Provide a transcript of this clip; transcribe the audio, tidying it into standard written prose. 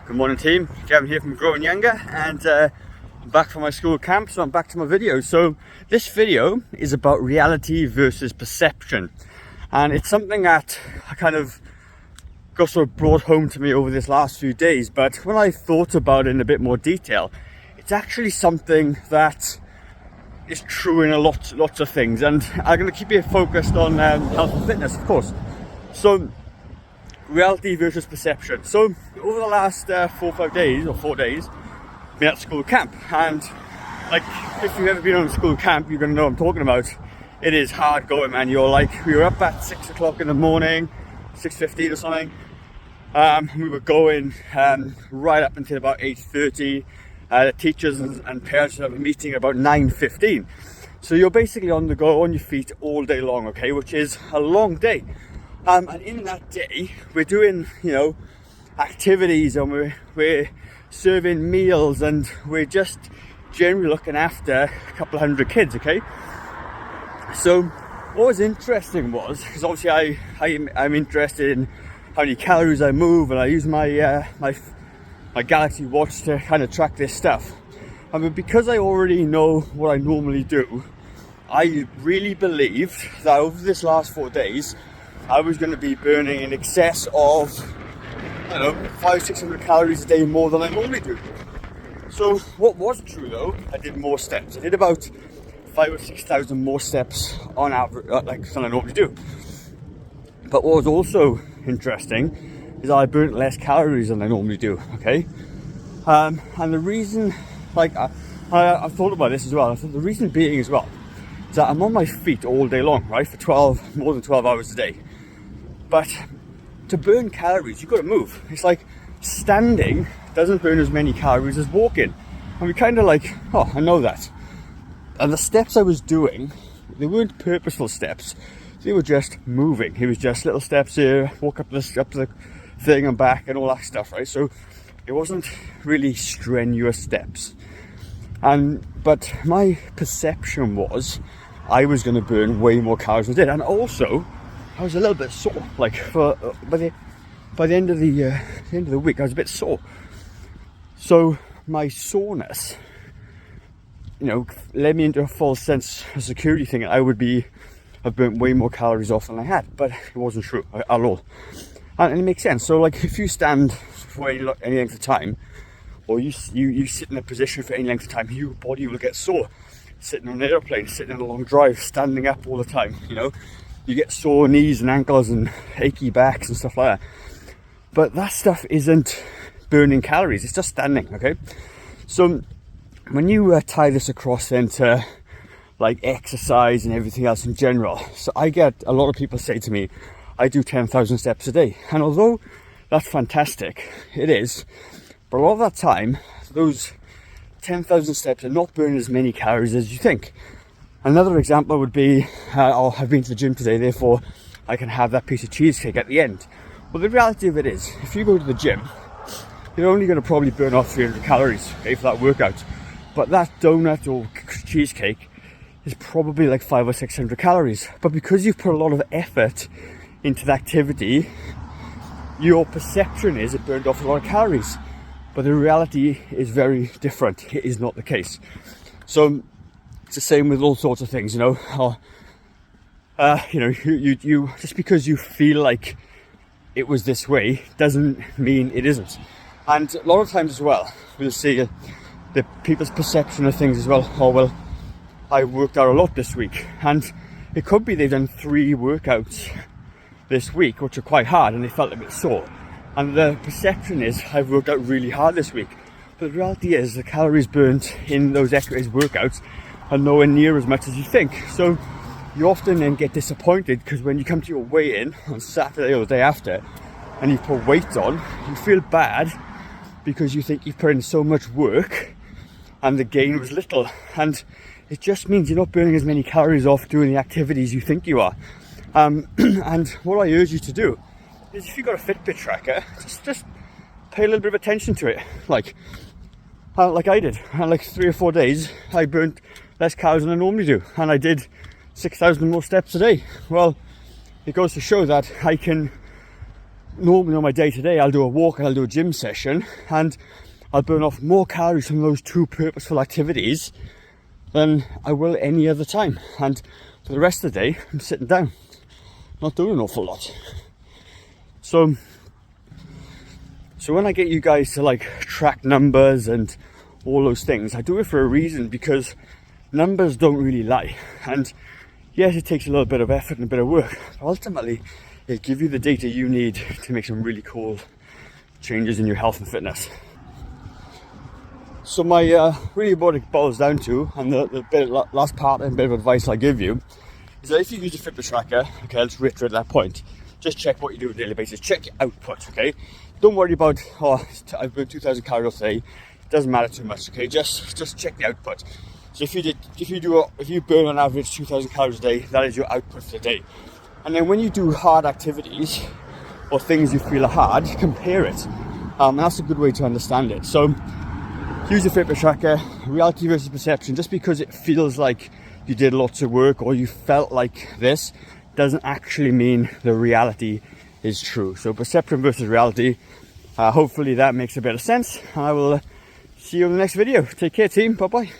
Good morning team, Gavin here from Growing Younger, and I'm back from my school camp, so I'm back to my video. So this video is about reality versus perception, and it's something that I kind of got sort of brought home to me over this last few days. But when I thought about it in a bit more detail, it's actually something that is true in lots of things, and I'm going to keep you focused on health and fitness, of course. So reality versus perception. So over the last 4 or 5 days, or 4 days, been at school camp, and like, if you've ever been on a school camp, you're gonna know what I'm talking about. It is hard going, man. You're like, we were up at 6 o'clock in the morning, 6:15 or something. We were going right up until about 8:30. The teachers and parents have a meeting about 9:15. So you're basically on the go, on your feet all day long, okay, which is a long day. And in that day, we're doing, activities, and we're serving meals, and we're just generally looking after a couple of hundred kids, okay? So what was interesting was, because obviously I'm interested in how many calories I move, and I use my my Galaxy watch to kind of track this stuff. And because I already know what I normally do, I really believed that over this last 4 days, I was going to be burning in excess of, 500-600 calories a day more than I normally do. So what was true though, I did more steps. I did about 5,000 or 6,000 more steps on average, than I normally do. But what was also interesting is I burnt less calories than I normally do, okay? And the reason, I've thought about this as well. I thought the reason being as well is that I'm on my feet all day long, right, for more than 12 hours a day. But to burn calories, you've got to move. It's like standing doesn't burn as many calories as walking. And we kind of like, oh, I know that. And the steps I was doing, they weren't purposeful steps. They were just moving. It was just little steps here, walk up the thing and back and all that stuff, right? So it wasn't really strenuous steps. But my perception was I was going to burn way more calories than I did. And also, I was a little bit sore. Like by the end of the week, I was a bit sore. So my soreness, led me into a false sense of security, thinking I've burnt way more calories off than I had. But it wasn't true at all. And it makes sense. So like, if you stand for any length of time, or you sit in a position for any length of time, your body will get sore. Sitting on an airplane, sitting on a long drive, standing up all the time, you get sore knees and ankles and achy backs and stuff like that. But that stuff isn't burning calories, it's just standing, okay? So when you tie this across then to like exercise and everything else in general, so I get a lot of people say to me, I do 10,000 steps a day. And although that's fantastic, it is, but a lot of that time, those 10,000 steps are not burning as many calories as you think. Another example would be, I've been to the gym today, therefore I can have that piece of cheesecake at the end. Well, the reality of it is, if you go to the gym, you're only going to probably burn off 300 calories, okay, for that workout. But that donut or cheesecake is probably like 500 or 600 calories. But because you've put a lot of effort into the activity, your perception is it burned off a lot of calories. But the reality is very different. It is not the case. So it's the same with all sorts of things, you just because you feel like it was this way doesn't mean it isn't. And a lot of times as well, we'll see the people's perception of things as well. Oh, well, I worked out a lot this week. And it could be they've done 3 workouts this week, which are quite hard, and they felt a bit sore. And the perception is, I've worked out really hard this week. But the reality is, the calories burnt in those exercise workouts are nowhere near as much as you think. So you often then get disappointed, because when you come to your weigh-in on Saturday or the day after, and you put weight on, you feel bad because you think you've put in so much work and the gain was little. And it just means you're not burning as many calories off doing the activities you think you are. And what I urge you to do is, if you've got a Fitbit tracker, just pay a little bit of attention to it. Like I did. And like 3 or 4 days, I burnt less calories than I normally do. And I did 6,000 more steps a day. Well, it goes to show that I can normally on my day-to-day, I'll do a walk and I'll do a gym session, and I'll burn off more calories from those two purposeful activities than I will any other time. And for the rest of the day, I'm sitting down, not doing an awful lot. So when I get you guys to like track numbers and all those things, I do it for a reason, because numbers don't really lie. And yes, it takes a little bit of effort and a bit of work, but ultimately it'll give you the data you need to make some really cool changes in your health and fitness. So my really what it boils down to, and the last part and bit of advice I give you, is that if you use a fitness tracker, okay, let's reiterate that point, just check what you do on a daily basis, check your output, okay? Don't worry about, I've burned 2,000 calories today, it doesn't matter too much, okay? Just check the output. So if you burn on average 2,000 calories a day, that is your output for the day. And then when you do hard activities or things you feel are hard, compare it. And that's a good way to understand it. So use your fitness tracker, reality versus perception. Just because it feels like you did lots of work or you felt like this doesn't actually mean the reality is true. So perception versus reality. Hopefully that makes a bit of sense. I will see you in the next video. Take care, team. Bye bye.